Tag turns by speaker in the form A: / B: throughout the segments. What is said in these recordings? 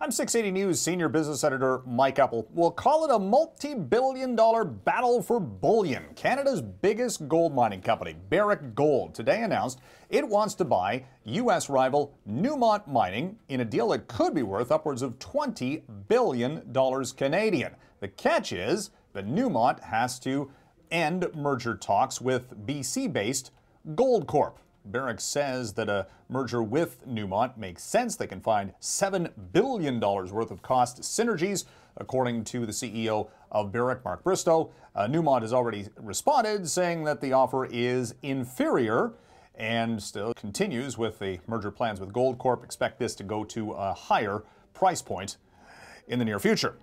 A: I'm 680 News senior business editor Mike Eppel. We'll call it a multi-billion-dollar battle for bullion. Canada's biggest gold mining company, Barrick Gold, today announced it wants to buy U.S. rival Newmont Mining in a deal that could be worth upwards of $20 billion Canadian. The catch is that Newmont has to end merger talks with BC-based Goldcorp. Barrick says that a merger with Newmont makes sense. They can find $7 billion worth of cost synergies, according to the CEO of Barrick, Mark Bristow. Newmont has already responded, saying that the offer is inferior and still continues with the merger plans with Goldcorp. Expect this to go to a higher price point in the near future.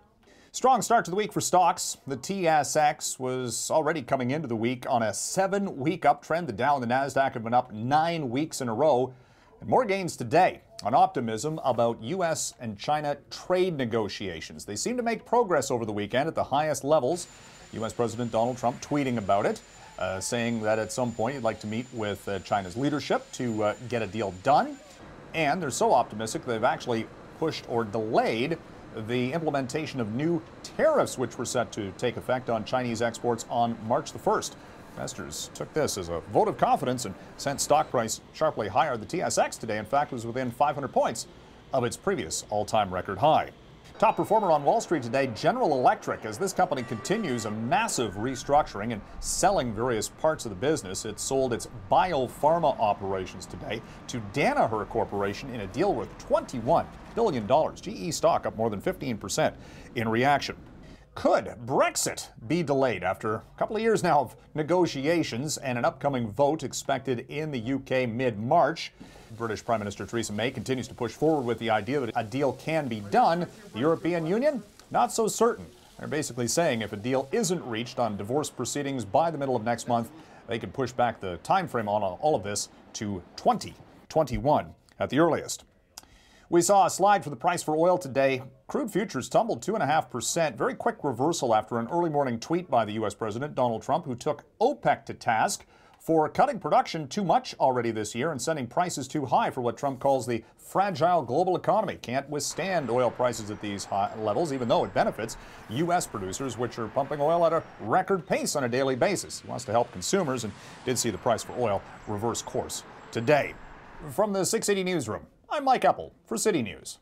A: Strong start to the week for stocks. The TSX was already coming into the week on a 7-week uptrend. The Dow and the Nasdaq have been up 9 weeks in a row. And more gains today on optimism about U.S. and China trade negotiations. They seem to make progress over the weekend at the highest levels. U.S. President Donald Trump tweeting about it, saying that at some point he'd like to meet with China's leadership to get a deal done. And they're so optimistic they've actually pushed or delayed the implementation of new tariffs, which were set to take effect on Chinese exports on March the 1st. Investors took this as a vote of confidence and sent stock price sharply higher. The TSX today, in fact, was within 500 points of its previous all-time record high. Top performer on Wall Street today, General Electric, as this company continues a massive restructuring and selling various parts of the business. It sold its biopharma operations today to Danaher Corporation in a deal worth $21 billion. GE stock up more than 15% in reaction. Could Brexit be delayed after a couple of years now of negotiations and an upcoming vote expected in the UK mid-March? British Prime Minister Theresa May continues to push forward with the idea that a deal can be done. The European Union, not so certain. They're basically saying if a deal isn't reached on divorce proceedings by the middle of next month, they could push back the time frame on all of this to 2021 at the earliest. We saw a slide for the price for oil today. Crude futures tumbled 2.5%. Very quick reversal after an early morning tweet by the U.S. President Donald Trump, who took OPEC to task for cutting production too much already this year and sending prices too high for what Trump calls the fragile global economy. Can't withstand oil prices at these high levels, even though it benefits U.S. producers, which are pumping oil at a record pace on a daily basis. He wants to help consumers and did see the price for oil reverse course today. From the 680 newsroom, I'm Mike Eppel for City News.